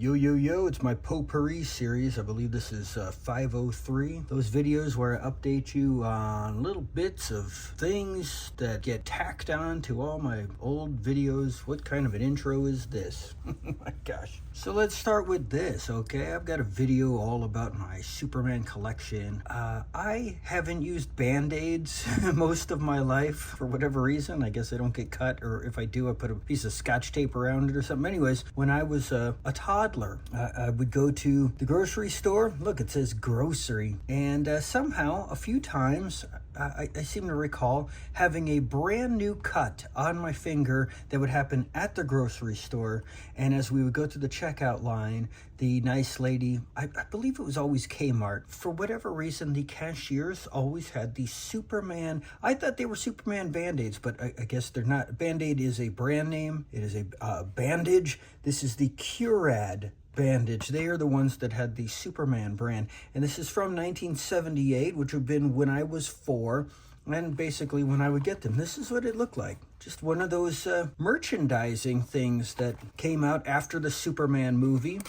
Yo, yo, yo, it's my Potpourri series. I believe this is 503. Those videos where I update you on little bits of things that get tacked on to all my old videos. What kind of an intro is this? Oh my gosh. So let's start with this, okay? I've got a video all about my Superman collection. I haven't used Band-Aids most of my life for whatever reason. I guess I don't get cut, or if I do, I put a piece of Scotch tape around it or something. Anyways, when I was a toddler, I would go to the grocery store. Look, it says grocery. And somehow, a few times, I seem to recall having a brand new cut on my finger that would happen at the grocery store. And as we would go through the checkout line, the nice lady, I believe it was always Kmart, for whatever reason, the cashiers always had the Superman. I thought they were Superman Band-Aids, but I guess they're not. Band-Aid is a brand name. It is a bandage. This is the Curad bandage. They are the ones that had the Superman brand. And this is from 1978, which would have been when I was 4. And basically when I would get them, this is what it looked like. Just one of those merchandising things that came out after the Superman movie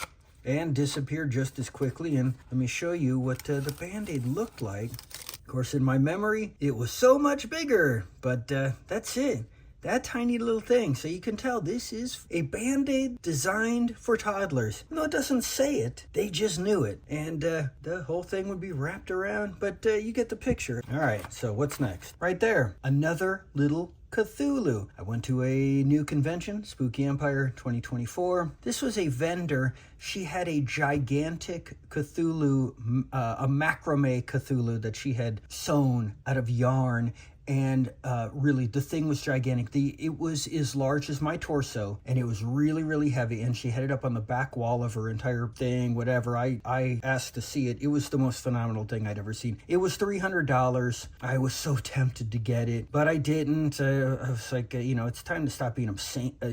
and disappeared just as quickly. And let me show you what the Band-Aid looked like. Of course, in my memory, it was so much bigger, but that's it. That tiny little thing. So you can tell this is a Band-Aid designed for toddlers. No, it doesn't say it. They just knew it. And the whole thing would be wrapped around, but you get the picture. All right, so what's next? Right there, another little Cthulhu. I went to a new convention, Spooky Empire 2024. This was a vendor. She had a gigantic Cthulhu, a macrame Cthulhu that she had sewn out of yarn. And really, the thing was gigantic. It was as large as my torso, and it was really, really heavy. And she had it up on the back wall of her entire thing, whatever. I asked to see it. It was the most phenomenal thing I'd ever seen. It was $300. I was so tempted to get it, but I didn't. I was like, it's time to stop being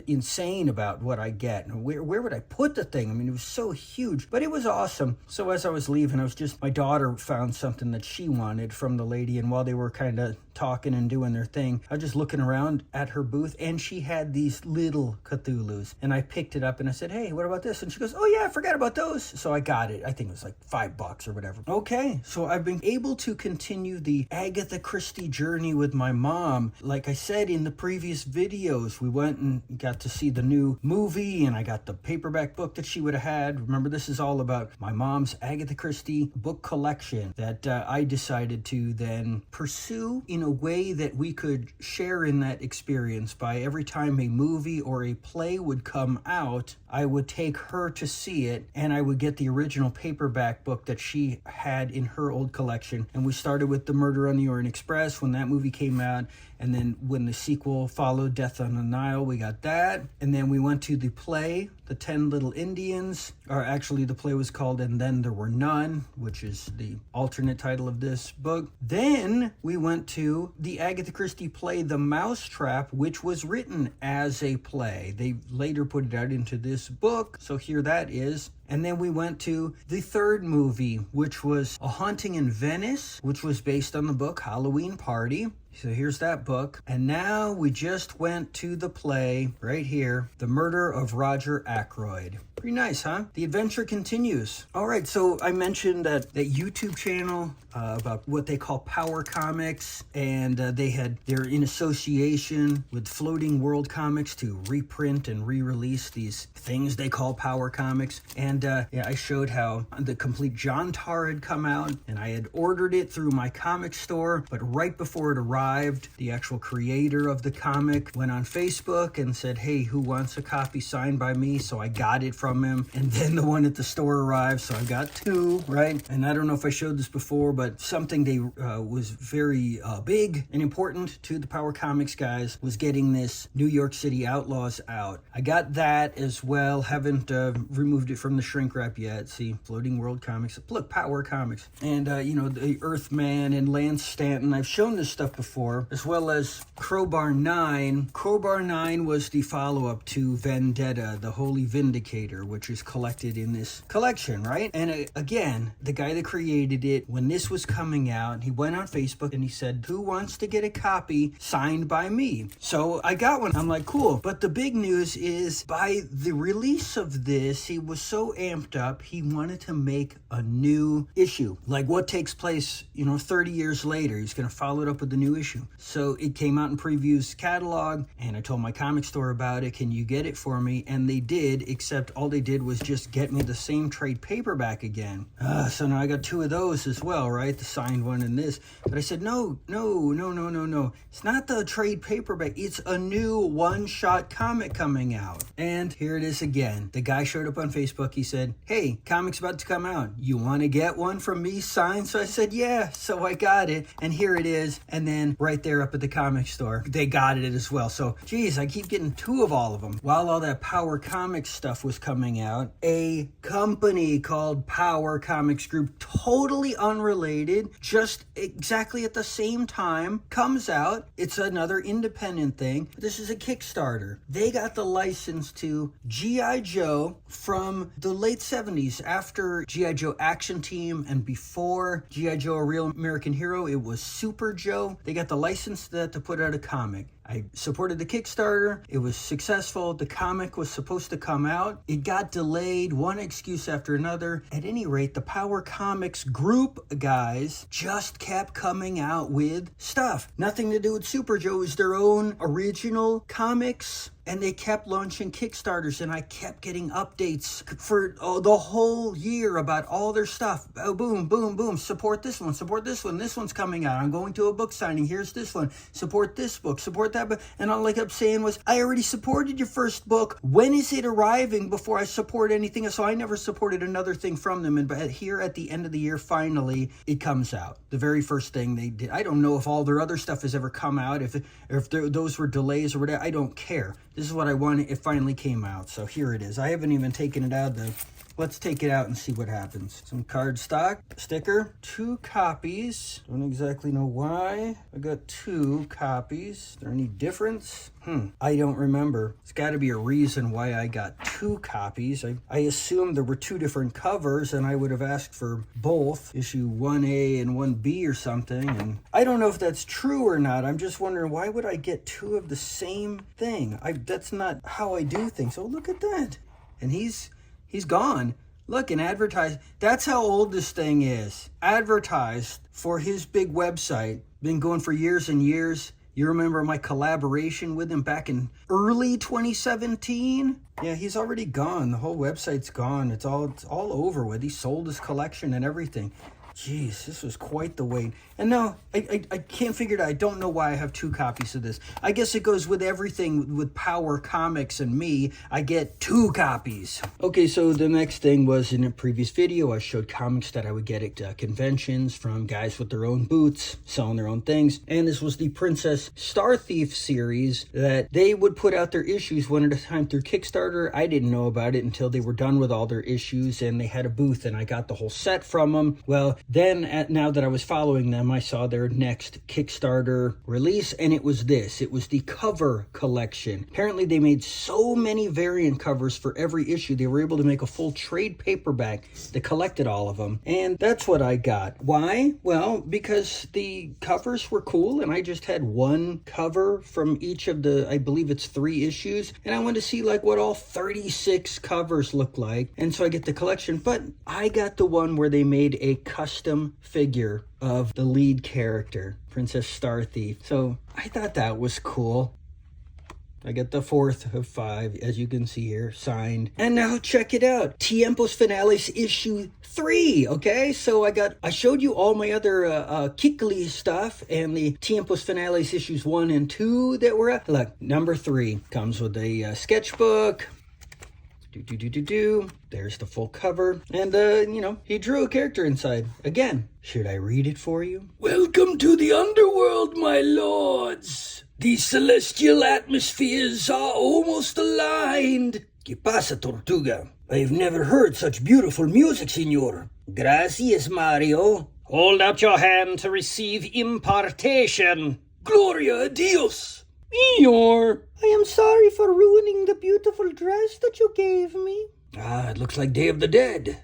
insane about what I get. And where would I put the thing? I mean, it was so huge, but it was awesome. So as I was leaving, my daughter found something that she wanted from the lady, and while they were kind of talking and doing their thing, I was just looking around at her booth, and she had these little Cthulhus, and I picked it up and I said, hey, what about this? And she goes, oh yeah, I forgot about those. So I got it. I think it was like $5 or whatever. Okay, so I've been able to continue the Agatha Christie journey with my mom. Like I said in the previous videos, we went and got to see the new movie, and I got the paperback book that she would have had. Remember, this is all about my mom's Agatha Christie book collection that I decided to then pursue in a way that we could share in that experience. By every time a movie or a play would come out, I would take her to see it, and I would get the original paperback book that she had in her old collection. And we started with The Murder on the Orient Express when that movie came out, and then when the sequel followed, Death on the Nile, we got that. And then we went to the play, The 10 Little Indians, or actually the play was called And Then There Were None, which is the alternate title of this book. Then we went to the Agatha Christie play The Mousetrap, which was written as a play. They later put it out into this book, so here that is. And then we went to the third movie, which was A Haunting in Venice, which was based on the book Halloween Party. So here's that book. And now we just went to the play right here, The Murder of Roger Ackroyd. Pretty nice, huh? The adventure continues. All right, so I mentioned that YouTube channel about what they call Power Comics, and they're in association with Floating World Comics to reprint and re-release these things they call Power Comics. And I showed how the complete John Tar had come out, and I had ordered it through my comic store, but right before it arrived, the actual creator of the comic went on Facebook and said, hey, who wants a copy signed by me? So I got it from him, and then the one at the store arrived, so I got 2, right? And I don't know if I showed this before, but something they was very big and important to the Power Comics guys was getting this New York City Outlaws out. I got that as well. Haven't removed it from the shrink wrap yet. See, Floating World Comics. Look, Power Comics. And, the Earthman and Lance Stanton. I've shown this stuff before. before, as well as Crowbar 9. Crowbar 9 was the follow-up to Vendetta, the Holy Vindicator, which is collected in this collection, right? And again, the guy that created it, when this was coming out, he went on Facebook and he said, who wants to get a copy signed by me? So I got one. I'm like, cool. But the big news is, by the release of this, he was so amped up, he wanted to make a new issue. Like what takes place, 30 years later. He's going to follow it up with the new issue. So it came out in Preview's catalog, and I told my comic store about it. Can you get it for me? And they did, except all they did was just get me the same trade paperback again. So now I got 2 of those as well, right? The signed one and this. But I said, no. It's not the trade paperback. It's a new one-shot comic coming out. And here it is again. The guy showed up on Facebook. He said, hey, comic's about to come out. You want to get one from me signed? So I said, yeah. So I got it. And here it is. And then right there up at the comic store, they got it as well. So, geez, I keep getting 2 of all of them. While all that Power Comics stuff was coming out, a company called Power Comics Group, totally unrelated, just exactly at the same time, comes out. It's another independent thing. This is a Kickstarter. They got the license to G.I. Joe from the late 70s, after G.I. Joe Action Team and before G.I. Joe A Real American Hero. It was Super Joe. They got the license to that to put out a comic. I supported the Kickstarter. It was successful. The comic was supposed to come out. It got delayed, one excuse after another. At any rate, the Power Comics Group guys just kept coming out with stuff. Nothing to do with Super Joe. It was their own original comics. And they kept launching Kickstarters, and I kept getting updates for the whole year about all their stuff. Oh, boom, boom, boom. Support this one. Support this one. This one's coming out. I'm going to a book signing. Here's this one. Support this book. Support that book. And all I kept saying was, I already supported your first book. When is it arriving before I support anything? So I never supported another thing from them. And but here at the end of the year, finally, it comes out. The very first thing they did. I don't know if all their other stuff has ever come out, if those were delays or whatever. I don't care. This is what I wanted. It finally came out. So here it is. I haven't even taken it out though. Let's take it out and see what happens. Some cardstock, sticker, 2 copies. Don't exactly know why. I got 2 copies. Is there any difference? I don't remember. It's got to be a reason why I got 2 copies. I assumed there were 2 different covers, and I would have asked for both, issue 1A and 1B or something. And I don't know if that's true or not. I'm just wondering, why would I get 2 of the same thing? That's not how I do things. Oh, look at that. And he's gone. Look, and advertised. That's how old this thing is. Advertised for his big website. Been going for years and years. You remember my collaboration with him back in early 2017? Yeah, he's already gone. The whole website's gone. It's all over with. He sold his collection and everything. Jeez, this was quite the wait. And no, I can't figure it out. I don't know why I have 2 copies of this. I guess it goes with everything with Power Comics and me. I get 2 copies. Okay, so the next thing was, in a previous video, I showed comics that I would get at conventions from guys with their own booths, selling their own things. And this was the Princess Star Thief series that they would put out their issues one at a time through Kickstarter. I didn't know about it until they were done with all their issues and they had a booth, and I got the whole set from them. Well, then now that I was following them, I saw their next Kickstarter release, and it was this. It was the cover collection. Apparently, they made so many variant covers for every issue. They were able to make a full trade paperback that collected all of them, and that's what I got. Why? Well, because the covers were cool, and I just had 1 cover from each of the, I believe it's 3 issues, and I wanted to see like what all 36 covers look like, and so I get the collection. But I got the one where they made a custom figure of the lead character, Princess Star Thief. So I thought that was cool. I get the 4th of 5, as you can see here, signed. And now check it out. Tiempos Finales issue 3, okay? So I showed you all my other Kikli stuff and the Tiempos Finales issues 1 and 2 that were out. Look, number 3 comes with a sketchbook. There's the full cover. And, he drew a character inside. Again, should I read it for you? Welcome to the underworld, my lords. The celestial atmospheres are almost aligned. ¿Qué pasa, Tortuga? I've never heard such beautiful music, senor. Gracias, Mario. Hold out your hand to receive impartation. Gloria a Dios! Eeyore! I am sorry for ruining the beautiful dress that you gave me. Ah, it looks like Day of the Dead.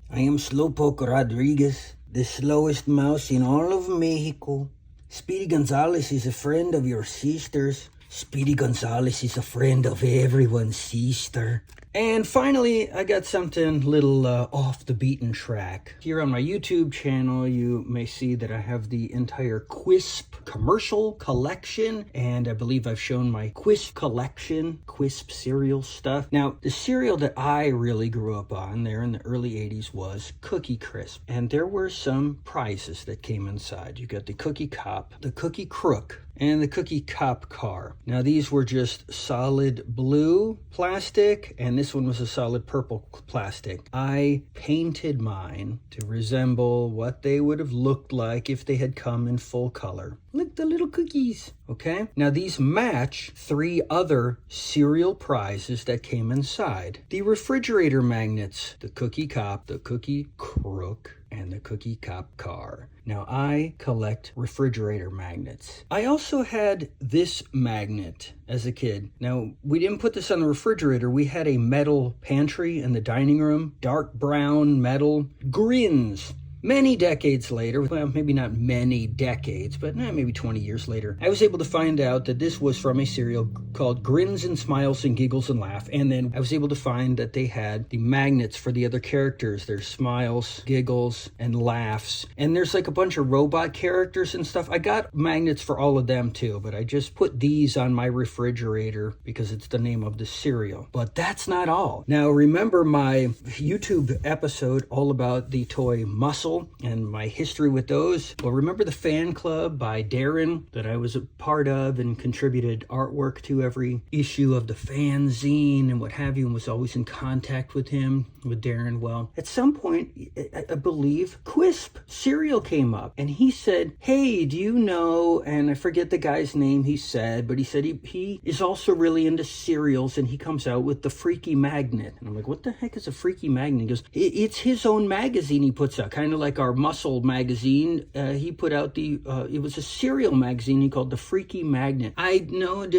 I am Slowpoke Rodriguez, the slowest mouse in all of Mexico. Speedy Gonzales is a friend of your sister's. Speedy Gonzales is a friend of everyone's sister. And finally, I got something little off the beaten track. Here on my YouTube channel, you may see that I have the entire Quisp commercial collection, and I believe I've shown my Quisp collection, Quisp cereal stuff. Now, the cereal that I really grew up on there in the early 80s was Cookie Crisp, and there were some prizes that came inside. You got the Cookie Cop, the Cookie Crook, and the Cookie Cop car. Now, these were just solid blue plastic, and this one was a solid purple plastic. I painted mine to resemble what they would have looked like if they had come in full color. Look, the little cookies. Okay? Now, these match 3 other cereal prizes that came inside. The refrigerator magnets, the Cookie Cop, the Cookie Crook, and the Cookie Cop car. Now, I collect refrigerator magnets. I also had this magnet as a kid. Now, we didn't put this on the refrigerator. We had a metal pantry in the dining room, dark brown metal, grins. Many decades later, well, maybe not many decades, but maybe 20 years later, I was able to find out that this was from a cereal called Grins and Smiles and Giggles and Laugh. And then I was able to find that they had the magnets for the other characters. There's Smiles, Giggles, and Laughs. And there's like a bunch of robot characters and stuff. I got magnets for all of them too, but I just put these on my refrigerator because it's the name of the cereal. But that's not all. Now, remember my YouTube episode all about the toy Muscle and my history with those? Well, remember the fan club by Darren that I was a part of and contributed artwork to every issue of the fanzine and what have you, and was always in contact with him, with Darren? Well, at some point, I believe Quisp cereal came up, and he said, hey, do you know, and I forget the guy's name he said, but he said he is also really into cereals, and he comes out with the Freaky Magnet. And I'm like, what the heck is a Freaky Magnet? He goes, it's his own magazine he puts out, kind of like our Muscle magazine. He put out it was a cereal magazine he called the Freaky Magnet. I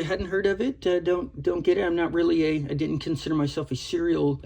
hadn't heard of it. Don't get it. I'm not really I didn't consider myself a cereal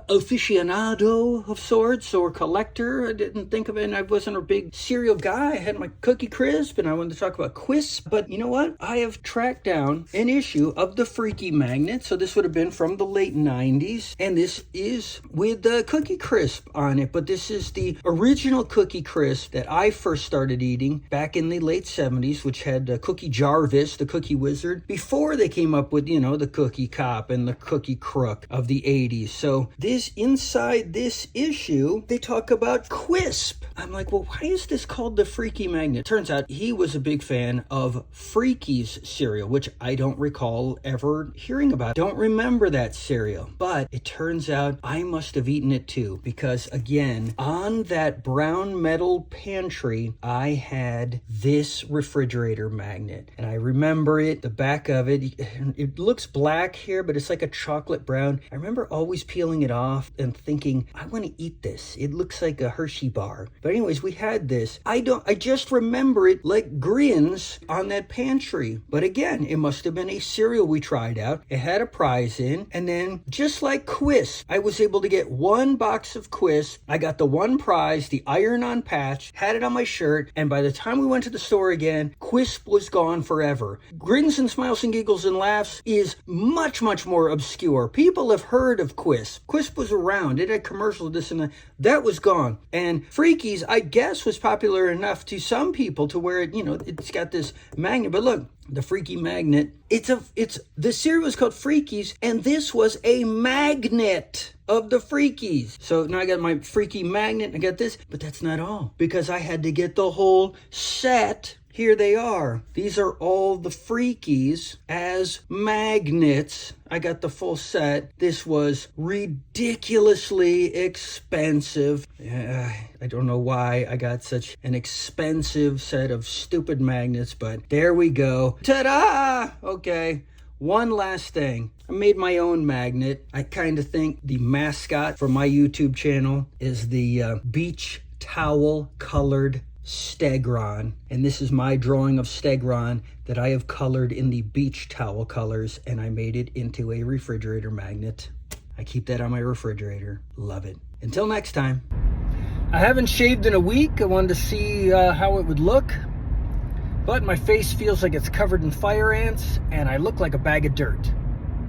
aficionado of sorts or collector. I didn't think of it, and I wasn't a big cereal guy. I had my Cookie Crisp, and I wanted to talk about Quisp. But you know what? I have tracked down an issue of the Freaky Magnet. So this would have been from the late 90s, and this is with the Cookie Crisp on it. But this is the original Cookie Crisp that I first started eating back in the late 70s, which had Cookie Jarvis, the Cookie Wizard, before they came up with, the Cookie Cop and the Cookie Crook of the 80s. So inside this issue, they talk about Quisp. I'm like, well, why is this called the Freaky Magnet? Turns out he was a big fan of Freaky's cereal, which I don't recall ever hearing about. Don't remember that cereal. But it turns out I must have eaten it too, because again, on that brown metal pantry, I had this refrigerator magnet. And I remember it, the back of it looks black here, but it's like a chocolate brown. I remember always peeling it off and thinking, I want to eat this. It looks like a Hershey bar. But anyways, we had this. I just remember it like grins on that pantry. But again, it must have been a cereal we tried out. It had a prize in. And then just like Quisp, I was able to get 1 box of Quisp. I got the 1 prize, the iron-on patch, had it on my shirt, and by the time we went to the store again, Quisp was gone forever. Grins and Smiles and Giggles and Laughs is much, much more obscure. People have heard of Quisp. Quisp was around. It had commercials, this and that. That was gone. And Freaky's, I guess, was popular enough to some people to where it's got this magnet. But look, the Freaky Magnet, the cereal was called Freaky's, and this was a magnet of the Freakies. So now I got my Freaky Magnet, I got this, but that's not all, because I had to get the whole set. Here they are. These are all the Freakies as magnets. I got the full set. This was ridiculously expensive. I don't know why I got such an expensive set of stupid magnets, but there we go. Ta-da! Okay. One last thing. I made my own magnet. I kind of think the mascot for my YouTube channel is the beach towel colored Stegron, and this is my drawing of Stegron that I have colored in the beach towel colors, and I made it into a refrigerator magnet. I keep that on my refrigerator. Love it. Until next time. I haven't shaved in a week. I wanted to see how it would look, but my face feels like it's covered in fire ants and I look like a bag of dirt.